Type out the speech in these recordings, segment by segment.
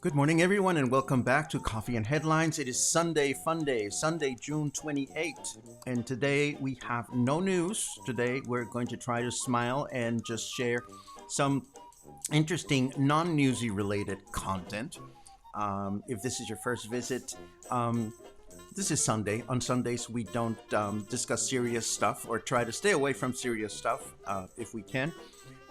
Good morning, everyone, and welcome back to Coffee and Headlines. It is Sunday Fun Day, Sunday, June 28th. And today we have no news. Today we're going to try to smile and just share some interesting, non newsy related content. If this is your first visit, this is Sunday. On Sundays, we don't discuss serious stuff or try to stay away from serious stuff if we can.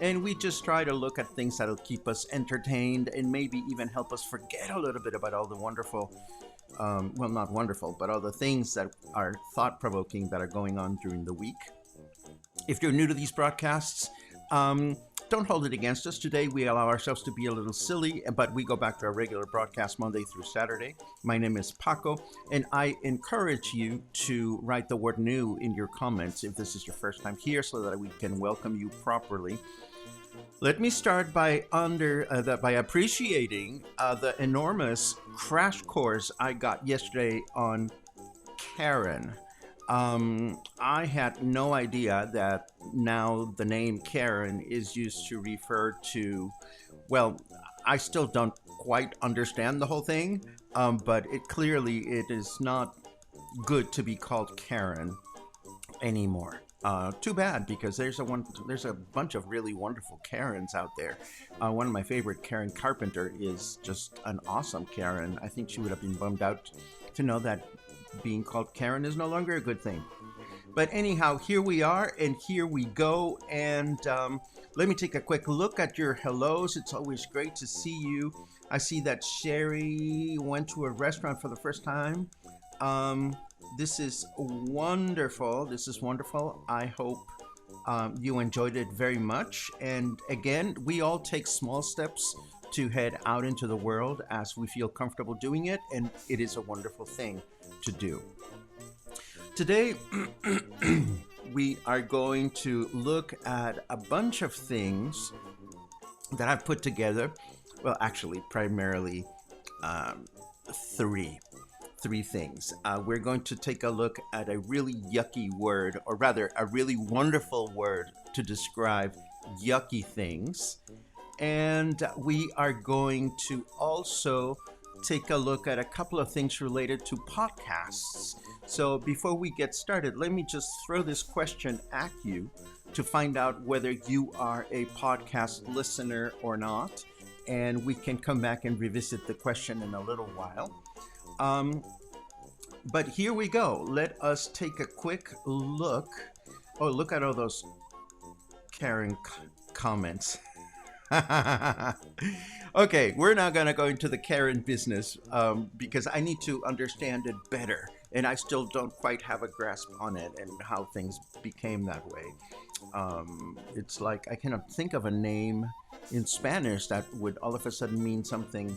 And we just try to look at things that'll keep us entertained and maybe even help us forget a little bit about all the wonderful, well, not wonderful, but all the things that are thought-provoking that are going on during the week. If you're new to these broadcasts, don't hold it against us. Today, we allow ourselves to be a little silly, but we go back to our regular broadcast Monday through Saturday. My name is Paco, and I encourage you to write the word new in your comments if this is your first time here so that we can welcome you properly. Let me start by appreciating the enormous crash course I got yesterday on Karen. I had no idea that now the name Karen is used to refer to, well, I still don't quite understand the whole thing, but it is not good to be called Karen anymore. Too bad, because there's a bunch of really wonderful Karens out there. One of my favorite, Karen Carpenter, is just an awesome Karen. I think she would have been bummed out to know that being called Karen is no longer a good thing. But anyhow, here we are and here we go. And let me take a quick look at your hellos. It's always great to see you. I see that Sherry went to a restaurant for the first time. This is wonderful. This is wonderful. I hope you enjoyed it very much. And again, we all take small steps to head out into the world as we feel comfortable doing it. And it is a wonderful thing to do. Today, we are going to look at a bunch of things that I've put together. Well, actually, primarily three things. We're going to take a look at a really yucky word, or rather a really wonderful word to describe yucky things. And we are going to also take a look at a couple of things related to podcasts. So before we get started, let me just throw this question at you to find out whether you are a podcast listener or not. And we can come back and revisit the question in a little while. But here we go. Let us take a quick look. Oh, look at all those Karen comments. Okay, we're now going to go into the Karen business because I need to understand it better. And I still don't quite have a grasp on it and how things became that way. It's like I cannot think of a name in Spanish that would all of a sudden mean something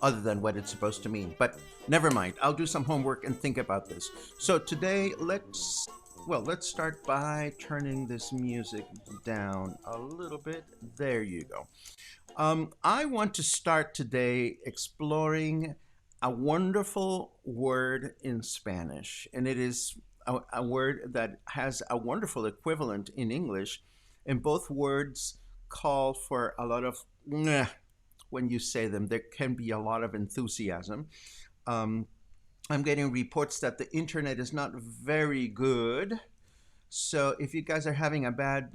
other than what it's supposed to mean. But never mind. I'll do some homework and think about this. So today, let's start by turning this music down a little bit. There you go. I want to start today exploring a wonderful word in Spanish. And it is a word that has a wonderful equivalent in English. And both words call for a lot of when you say them. There can be a lot of enthusiasm. I'm getting reports that the internet is not very good. So if you guys are having a bad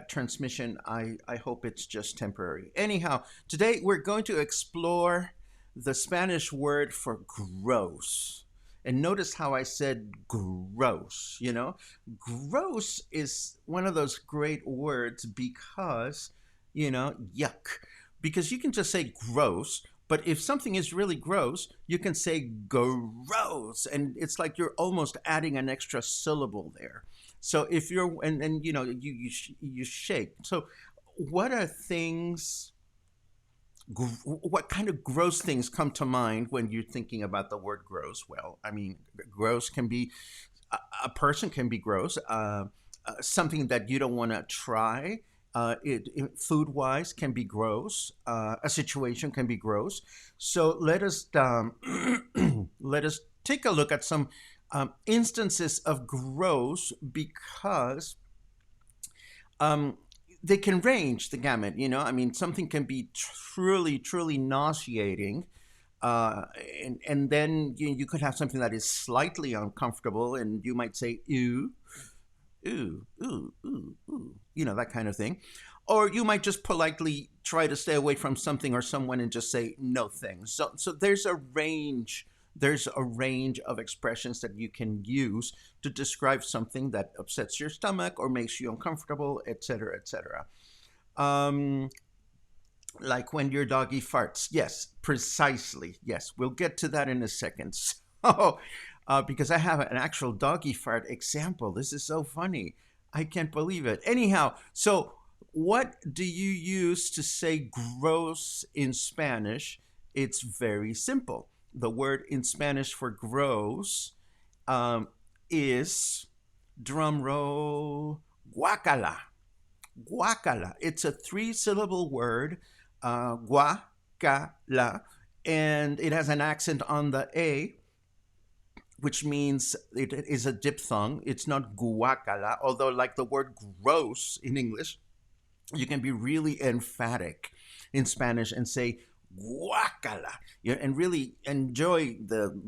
transmission, I hope it's just temporary. Anyhow, today we're going to explore the Spanish word for gross. And notice how I said gross, you know? Gross is one of those great words because, you know, yuck. Because you can just say gross, but if something is really gross, you can say gross. And it's like you're almost adding an extra syllable there. So if you're, and you know, you shake. So what are things, what kind of gross things come to mind when you're thinking about the word gross? Well, I mean, gross can be, a person can be gross, something that you don't want to try. Food-wise can be gross. A situation can be gross. So let us take a look at some instances of gross because they can range the gamut. I mean, something can be truly, truly nauseating, uh, and then you could have something that is slightly uncomfortable, and you might say ew, ooh, ooh, ooh, ooh, that kind of thing. Or you might just politely try to stay away from something or someone and just say no things. So there's a range. There's a range of expressions that you can use to describe something that upsets your stomach or makes you uncomfortable, etc., etc. Um, like when your doggy farts. Yes, precisely. Yes, we'll get to that in a second. So, because I have an actual doggy fart example. This is so funny. I can't believe it. Anyhow, so what do you use to say gross in Spanish? It's very simple. The word in Spanish for gross um, is, drum roll, guacala. Guacala. It's a three-syllable word, guacala, and it has an accent on the A, which means it is a diphthong. It's not guacala, although, like the word gross in English, you can be really emphatic in Spanish and say guacala, and really enjoy the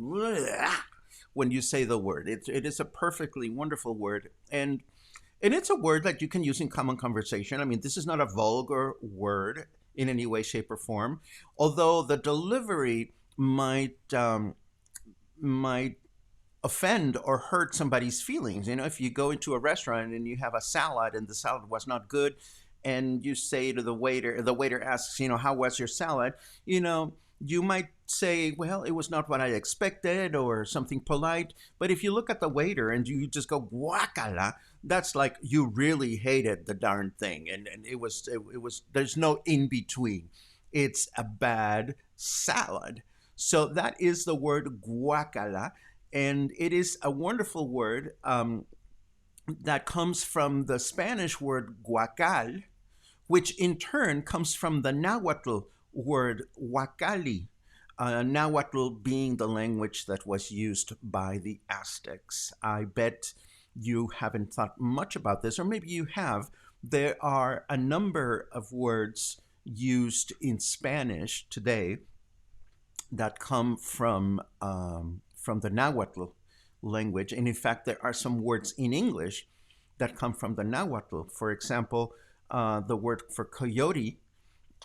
when you say the word. It is a perfectly wonderful word, and it's a word that you can use in common conversation. I mean, this is not a vulgar word in any way, shape, or form, although the delivery might offend or hurt somebody's feelings. If you go into a restaurant and you have a salad and the salad was not good, and you say to the waiter asks, how was your salad? You might say, well, it was not what I expected, or something polite. But if you look at the waiter and you just go guacala, that's like you really hated the darn thing, and it was there's no in between. It's a bad salad. So that is the word guacala, and it is a wonderful word that comes from the Spanish word guacal, which in turn comes from the Nahuatl word huacali, Nahuatl being the language that was used by the Aztecs. I bet you haven't thought much about this, or maybe you have. There are a number of words used in Spanish today that come from the Nahuatl language, and in fact, there are some words in English that come from the Nahuatl. For example, the word for coyote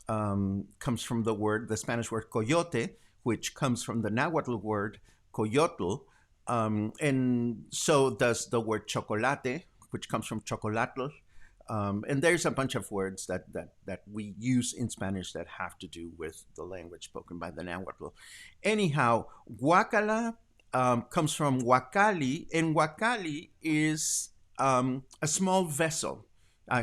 comes from the Spanish word coyote, which comes from the Nahuatl word coyotl. And so does the word chocolate, which comes from chocolatl. And there's a bunch of words that we use in Spanish that have to do with the language spoken by the Nahuatl. Anyhow, guacala comes from huacali, and huacali is a small vessel.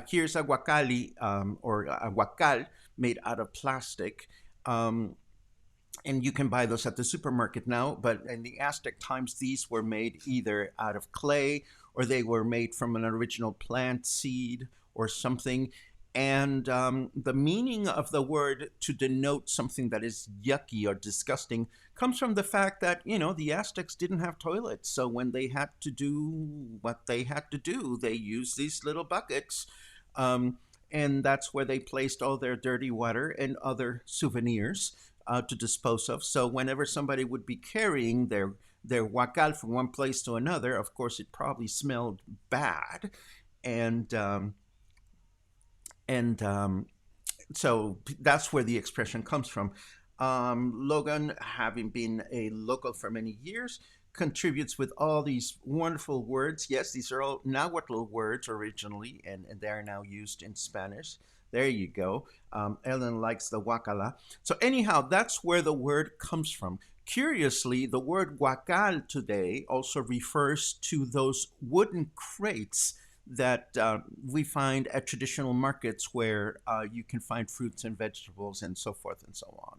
Here's a huacali, or a huacal, made out of plastic. And you can buy those at the supermarket now, but in the Aztec times, these were made either out of clay, or they were made from an original plant seed or something. And the meaning of the word to denote something that is yucky or disgusting comes from the fact that, the Aztecs didn't have toilets. So when they had to do what they had to do, they used these little buckets. And that's where they placed all their dirty water and other souvenirs to dispose of. So whenever somebody would be carrying their huacal from one place to another, of course, it probably smelled bad. And and so that's where the expression comes from. Logan, having been a local for many years, contributes with all these wonderful words. Yes, these are all Nahuatl words originally, and they are now used in Spanish. There you go. Ellen likes the guacala. So anyhow, that's where the word comes from. Curiously, the word guacal today also refers to those wooden crates that we find at traditional markets where you can find fruits and vegetables and so forth and so on.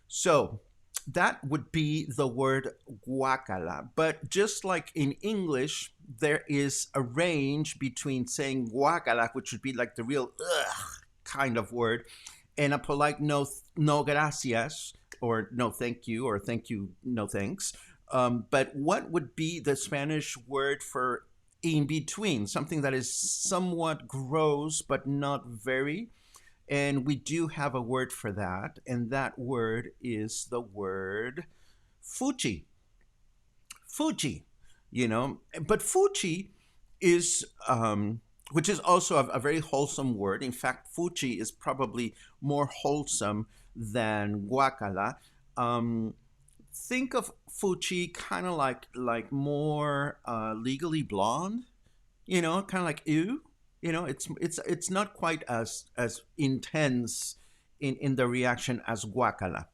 So that would be the word guacala. But just like in English, there is a range between saying guacala, which would be like the real ugh kind of word, and a polite no gracias, or no thank you, or thank you, no thanks. But what would be the Spanish word for in between, something that is somewhat gross but not very. And we do have a word for that, and that word is the word Fuchi. Fuchi, but Fuchi is, which is also a very wholesome word. In fact, Fuchi is probably more wholesome than guacala. Um, think of Fuchi kind of like more legally blonde, kind of like ew. It's not quite as intense in the reaction as guacala.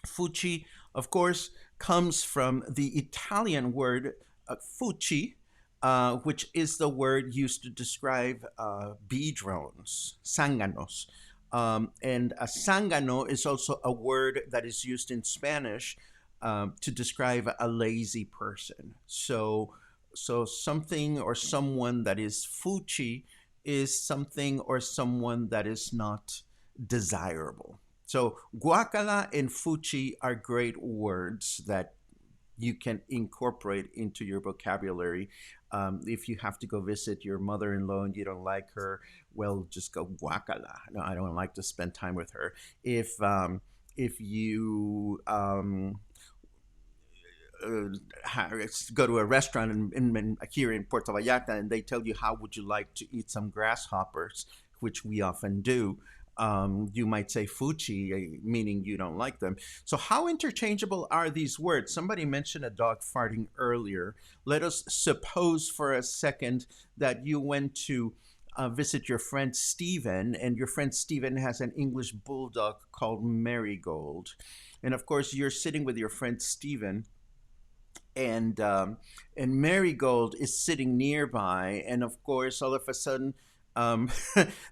Fuci, of course, comes from the Italian word fuci, which is the word used to describe bee drones, sanganos. And a sangano is also a word that is used in Spanish to describe a lazy person. So something or someone that is fuchi is something or someone that is not desirable. So guacala and fuchi are great words that you can incorporate into your vocabulary. If you have to go visit your mother-in-law and you don't like her, well, just go guacala. No, I don't like to spend time with her. If you go to a restaurant here in Puerto Vallarta and they tell you how would you like to eat some grasshoppers, which we often do, you might say fuchi, meaning you don't like them. So how interchangeable are these words? Somebody mentioned a dog farting earlier. Let us suppose for a second that you went to visit your friend Stephen, and your friend Stephen has an English bulldog called Marigold. And of course, you're sitting with your friend Stephen, and Marigold is sitting nearby, and of course, all of a sudden, um,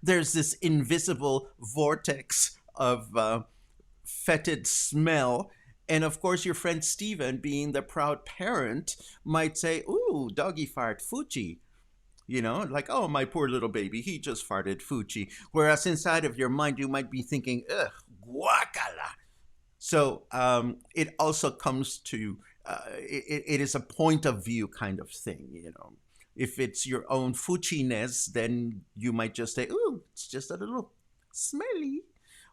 there's this invisible vortex of fetid smell. And of course, your friend Steven, being the proud parent, might say, "Ooh, doggy fart, Fuji." Like, "Oh, my poor little baby, he just farted Fuji." Whereas inside of your mind, you might be thinking, "Ugh, guacala." So it also comes to it is a point of view kind of thing. If it's your own fuchiness, then you might just say, "Ooh, it's just a little smelly."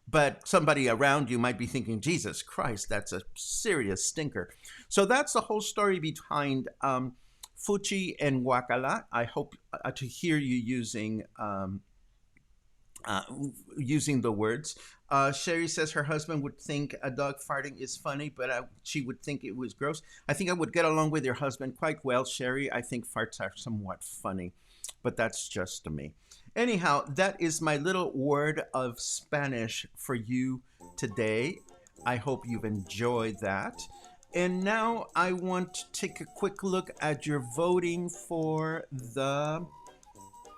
But somebody around you might be thinking, "Jesus Christ, that's a serious stinker." So that's the whole story behind fuchi and guacala. I hope to hear you uh, using the words. Sherry says her husband would think a dog farting is funny, but she would think it was gross. I think I would get along with your husband quite well, Sherry. I think farts are somewhat funny, but that's just me. Anyhow, that is my little word of Spanish for you today. I hope you've enjoyed that. And now I want to take a quick look at your voting for the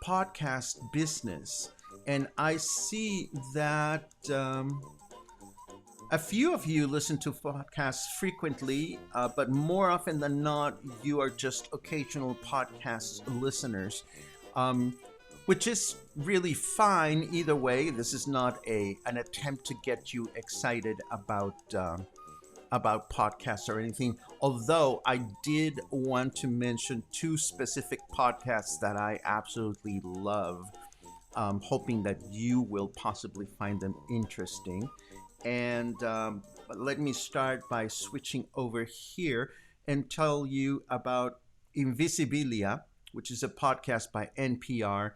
podcast business. And I see that a few of you listen to podcasts frequently, but more often than not, you are just occasional podcast listeners, which is really fine either way. This is not an attempt to get you excited about podcasts or anything. Although I did want to mention two specific podcasts that I absolutely love, hoping that you will possibly find them interesting. And let me start by switching over here and tell you about Invisibilia, which is a podcast by NPR.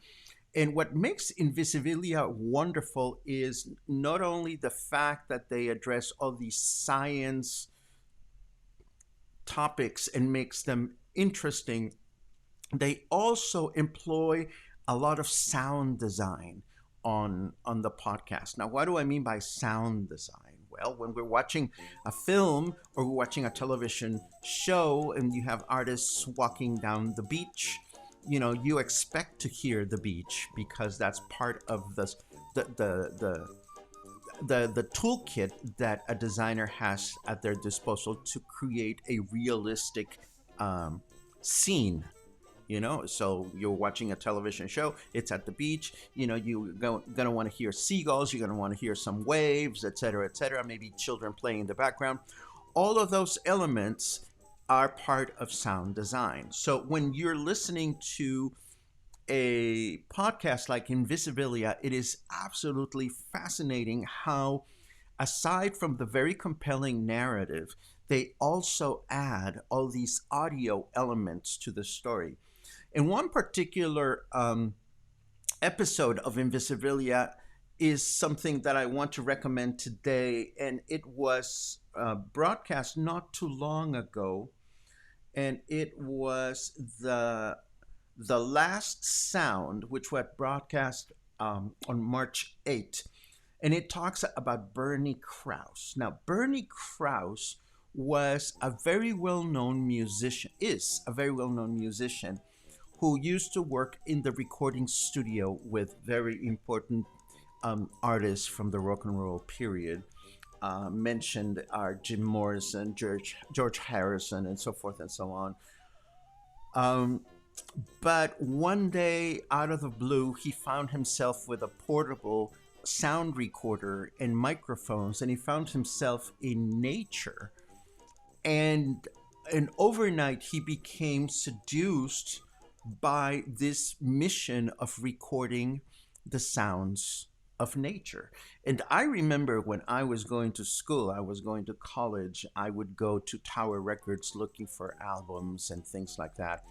And what makes Invisibilia wonderful is not only the fact that they address all these science topics and makes them interesting, they also employ a lot of sound design on the podcast. Now, what do I mean by sound design? Well, when we're watching a film or we're watching a television show and you have artists walking down the beach, you expect to hear the beach because that's part of the toolkit that a designer has at their disposal to create a realistic scene. So you're watching a television show, it's at the beach, you're gonna want to hear seagulls, you're gonna want to hear some waves, etc., maybe children playing in the background. All of those elements are part of sound design. So when you're listening to a podcast like Invisibilia, it is absolutely fascinating how, aside from the very compelling narrative, they also add all these audio elements to the story. In one particular episode of Invisibilia is something that I want to recommend today, and it was broadcast not too long ago, and it was the last sound, which was broadcast on March 8th, and it talks about Bernie Krause. Now, Bernie Krause was a very well-known musician, is a very well-known musician who used to work in the recording studio with very important artists from the rock and roll period. Mentioned are Jim Morrison, George Harrison, and so forth and so on. Um, but one day, out of the blue, he found himself with a portable sound recorder and microphones, and he found himself in nature. And overnight, he became seduced by this mission of recording the sounds of nature. And I remember when I was going to school, I was going to college, I would go to Tower Records looking for albums and things like that.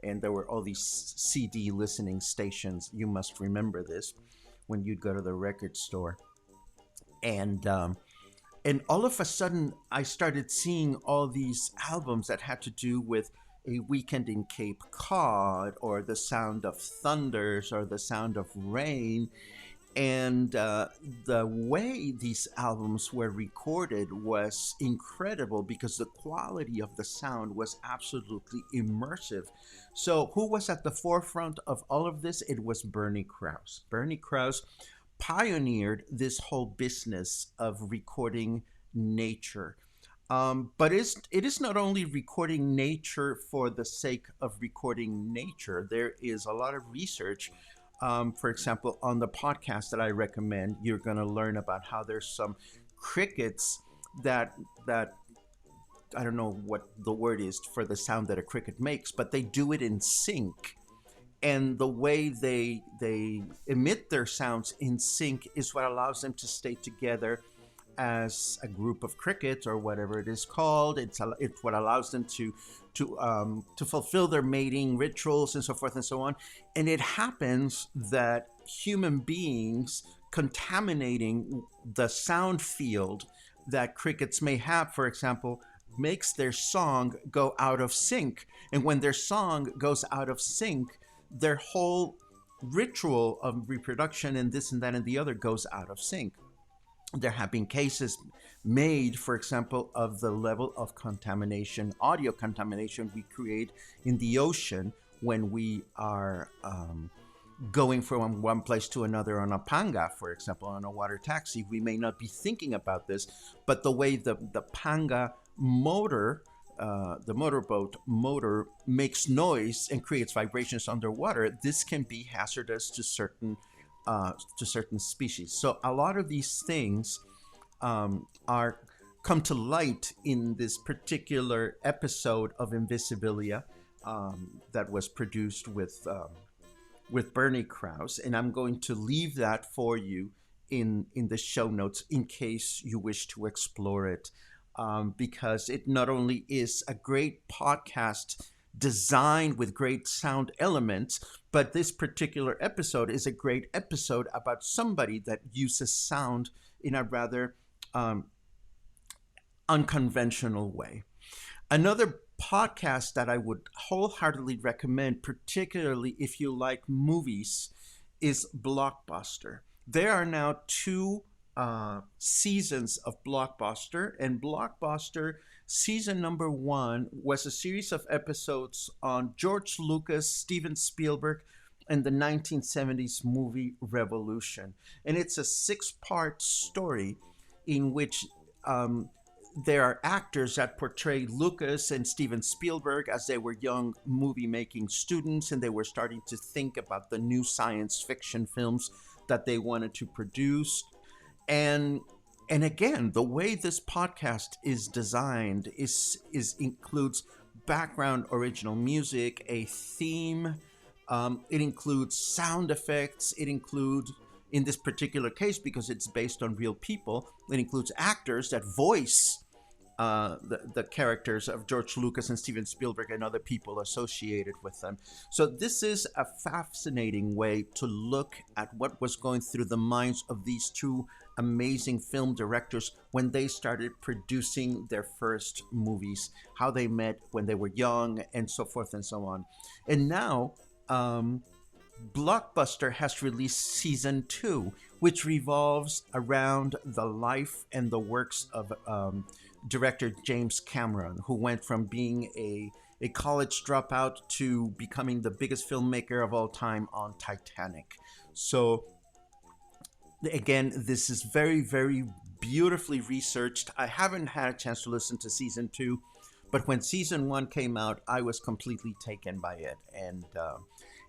And there were all these CD listening stations. You must remember this when you'd go to the record store. And all of a sudden, I started seeing all these albums that had to do with A Weekend in Cape Cod, or The Sound of Thunders, or The Sound of Rain. And the way these albums were recorded was incredible because the quality of the sound was absolutely immersive. So who was at the forefront of all of this? It was Bernie Krause. Bernie Krause pioneered this whole business of recording nature. But it is not only recording nature for the sake of recording nature. There is a lot of research. For example, on the podcast that I recommend, you're going to learn about how there's some crickets that I don't know what the word is for the sound that a cricket makes, but they do it in sync. And the way they emit their sounds in sync is what allows them to stay together as a group of crickets, or whatever it is called. It's what allows them to fulfill their mating rituals and so forth and so on. And it happens that human beings contaminating the sound field that crickets may have, for example, makes their song go out of sync. And when their song goes out of sync, their whole ritual of reproduction and this and that and the other goes out of sync. There have been cases made, for example, of the level of contamination, audio contamination we create in the ocean when we are going from one place to another on a panga, for example, on a water taxi. We may not be thinking about this, but the way the panga motor, the motorboat motor makes noise and creates vibrations underwater, this can be hazardous to certain species. So a lot of these things are come to light in this particular episode of Invisibilia that was produced with Bernie Krause, and I'm going to leave that for you in the show notes in case you wish to explore it, because it not only is a great podcast designed with great sound elements, but this particular episode is a great episode about somebody that uses sound in a rather unconventional way. Another podcast that I would wholeheartedly recommend, particularly if you like movies, is Blockbuster. There are now 2 seasons of Blockbuster, and Blockbuster season number 1 was a series of episodes on George Lucas, Steven Spielberg, and the 1970s movie Revolution. And it's a 6-part story in which there are actors that portray Lucas and Steven Spielberg as they were young movie-making students, and they were starting to think about the new science fiction films that they wanted to produce. And And again, the way this podcast is designed is includes background original music, a theme. It includes sound effects. It includes, in this particular case, because it's based on real people, it includes actors that voice the characters of George Lucas and Steven Spielberg and other people associated with them. So this is a fascinating way to look at what was going through the minds of these two amazing film directors when they started producing their first movies, how they met when they were young, and so forth and so on. And now, Blockbuster has released season two, which revolves around the life and the works of director James Cameron, who went from being a college dropout to becoming the biggest filmmaker of all time on Titanic. So, again, this is very, very beautifully researched. I haven't had a chance to listen to season two, but when season one came out, I was completely taken by it.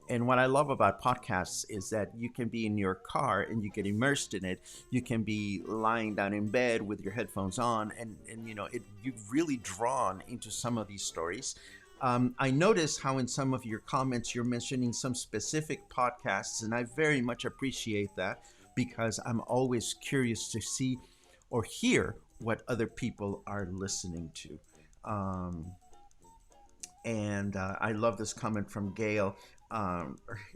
And what I love about podcasts is that you can be in your car and you get immersed in it. You can be lying down in bed with your headphones on, and you're really drawn into some of these stories. I notice how in some of your comments you're mentioning some specific podcasts, and I very much appreciate that because I'm always curious to see or hear what other people are listening to. And I love this comment from Gail.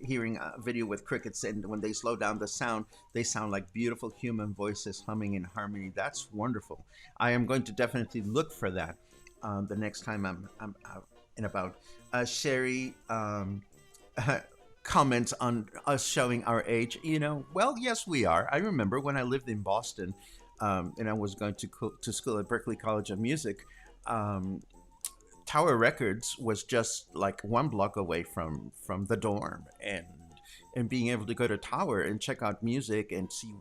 Hearing a video with crickets, and when they slow down the sound, they sound like beautiful human voices humming in harmony. That's wonderful. I am going to definitely look for that the next time I'm out and about. Sherry comments on us showing our age. Well, yes, we are. I remember when I lived in Boston, and I was going to school at Berklee College of Music. Tower Records was just like one block away from the dorm, and being able to go to Tower and check out music and see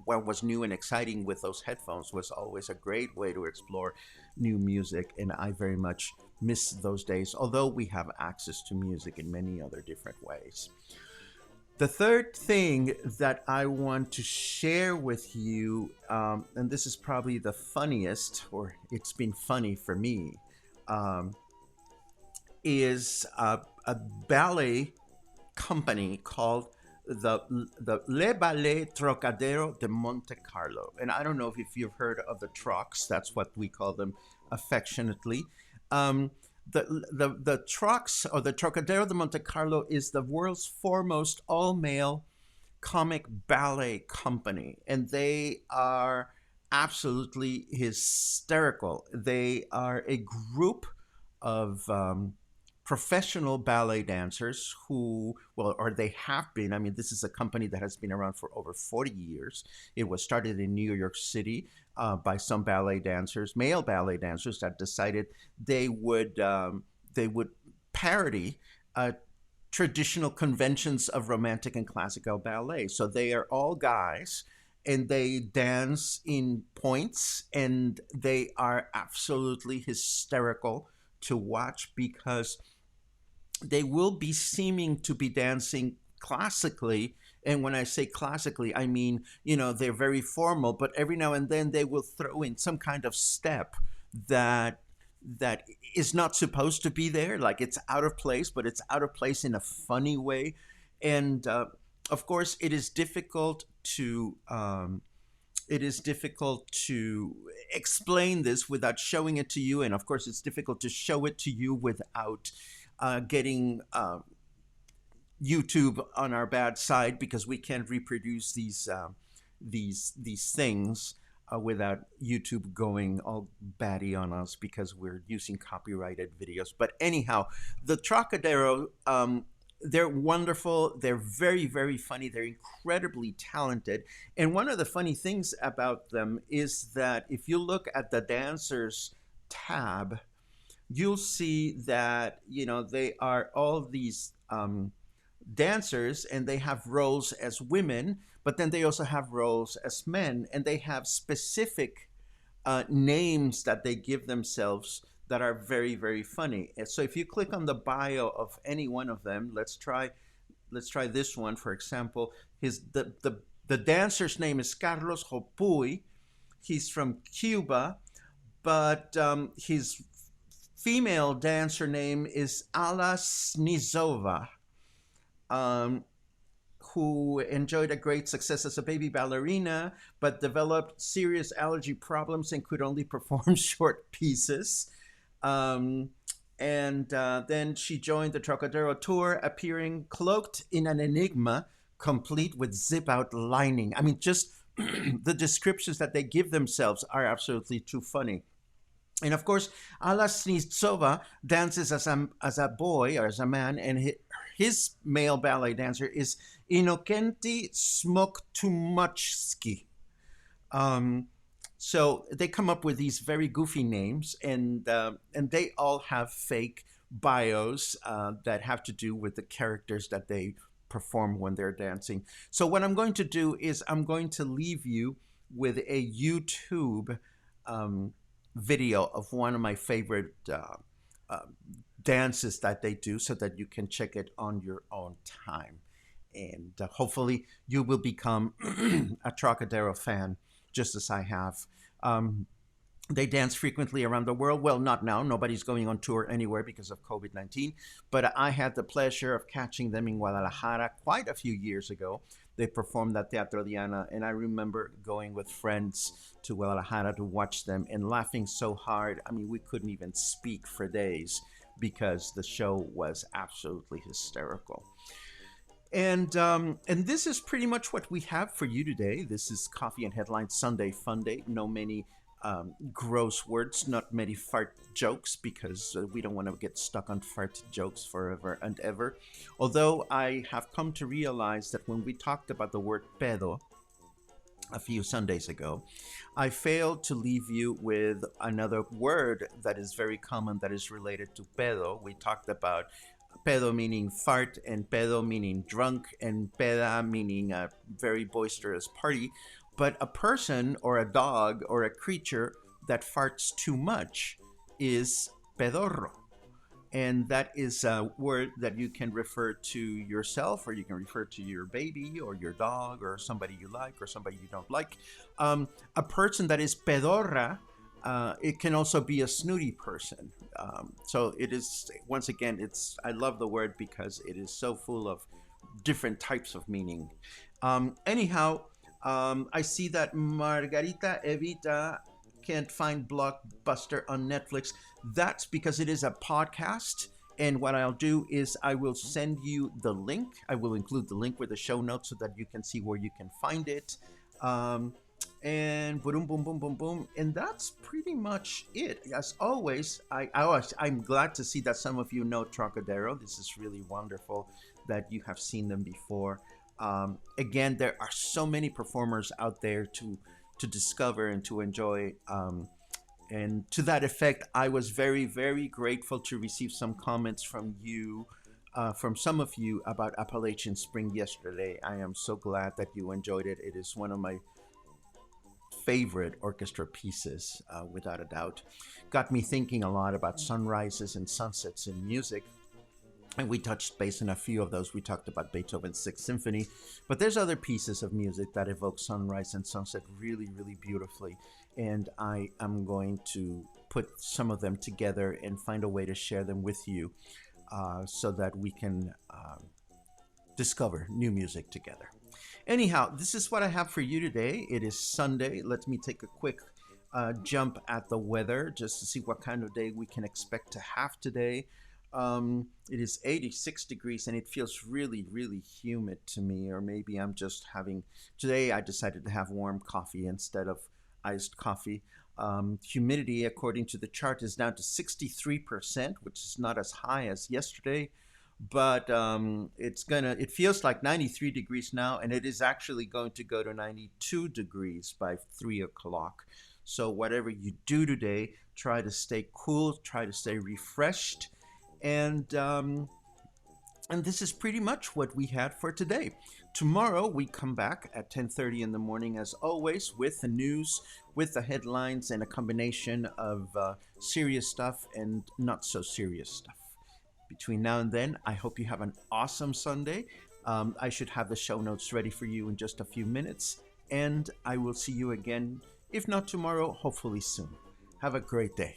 what was new and exciting with those headphones was always a great way to explore new music. And I very much miss those days, although we have access to music in many other different ways. The third thing that I want to share with you, and this is probably the funniest, or it's been funny for me, is a ballet company called the Le Ballet Trocadero de Monte Carlo. And I don't know if you've heard of the Trocs. That's what we call them affectionately. The Trocs, or the Trocadero de Monte Carlo, is the world's foremost all-male comic ballet company, and they are absolutely hysterical. They are a group of professional ballet dancers who, well, or they have been. I mean, this is a company that has been around for over 40 years. It was started in New York City by some ballet dancers, male ballet dancers, that decided they would parody traditional conventions of romantic and classical ballet. So they are all guys, and they dance in points, and they are absolutely hysterical to watch because they will be seeming to be dancing classically. And when I say classically, I mean, they're very formal, but every now and then they will throw in some kind of step that is not supposed to be there. Like, it's out of place, but it's out of place in a funny way. And of course, it is difficult to explain this without showing it to you, and of course, it's difficult to show it to you without getting YouTube on our bad side, because we can't reproduce these things without YouTube going all batty on us because we're using copyrighted videos. But anyhow, the Trocadero, they're wonderful. They're very, very funny. They're incredibly talented. And one of the funny things about them is that if you look at the dancers tab, you'll see that, they are all these dancers, and they have roles as women, but then they also have roles as men, and they have specific names that they give themselves that are very, very funny. And so if you click on the bio of any one of them, let's try this one, for example. The dancer's name is Carlos Hopuy, He's from Cuba, but his female dancer name is Ala Snizova, um, who enjoyed a great success as a baby ballerina, but developed serious allergy problems and could only perform short pieces. Um, and then she joined the Trocadero tour, appearing cloaked in an enigma, complete with zip out lining. I mean, just the descriptions that they give themselves are absolutely too funny. And of course, Ala Snitsova dances as a boy or as a man, and his male ballet dancer is Inokenti Smoktumachski. Um, so they come up with these very goofy names, and they all have fake bios that have to do with the characters that they perform when they're dancing. So what I'm going to do is I'm going to leave you with a YouTube um, video of one of my favorite uh, dances that they do, so that you can check it on your own time. And hopefully you will become a Trocadero fan just as I have. Um, they dance frequently around the world. Well, not now. Nobody's going on tour anywhere because of COVID 19. But I had the pleasure of catching them in Guadalajara quite a few years ago. They performed at Teatro Diana, and I remember going with friends to Guadalajara to watch them and laughing so hard. I mean, we couldn't even speak for days because the show was absolutely hysterical. And this is pretty much what we have for you today. This is Coffee and Headlines Sunday Fun Day. No many gross words, not many fart jokes, because we don't want to get stuck on fart jokes forever and ever. Although I have come to realize that when we talked about the word pedo a few Sundays ago, I failed to leave you with another word that is very common that is related to pedo. We talked about pedo meaning fart, and pedo meaning drunk, and peda meaning a very boisterous party. But a person or a dog or a creature that farts too much is pedorro. And that is a word that you can refer to yourself, or you can refer to your baby or your dog or somebody you like or somebody you don't like. A person that is pedorra, it can also be a snooty person. So it is, once again, I love the word because it is so full of different types of meaning. Anyhow, I see that Margarita Evita can't find Blockbuster on Netflix. That's because it is a podcast. And what I'll do is I will send you the link. I will include the link with the show notes so that you can see where you can find it. And boom, boom, boom, boom, boom. And that's pretty much it. As always, I'm glad to see that some of you know Trocadero. This is really wonderful that you have seen them before. Again, there are so many performers out there to discover and to enjoy. And to that effect, I was very, very grateful to receive some comments from you, from some of you, about Appalachian Spring yesterday. I am so glad that you enjoyed it. It is one of my favorite orchestra pieces, without a doubt. Got me thinking a lot about sunrises and sunsets in music. And we touched base on a few of those. We talked about Beethoven's Sixth Symphony, but there's other pieces of music that evoke sunrise and sunset really, really beautifully. And I am going to put some of them together and find a way to share them with you, so that we can discover new music together. Anyhow, this is what I have for you today. It is Sunday. Let me take a quick jump at the weather just to see what kind of day we can expect to have today. It is 86 degrees and it feels really, really humid to me. Or maybe I'm just having, today I decided to have warm coffee instead of iced coffee. Humidity, according to the chart, is down to 63%, which is not as high as yesterday. But it feels like 93 degrees now, and it is actually going to go to 92 degrees by 3 o'clock. So whatever you do today, try to stay cool, try to stay refreshed. And this is pretty much what we had for today. Tomorrow we come back at 10:30 in the morning, as always, with the news, with the headlines, and a combination of serious stuff and not so serious stuff. Between now and then, I hope you have an awesome Sunday. I should have the show notes ready for you in just a few minutes, and I will see you again If not tomorrow, hopefully soon. Have a great day.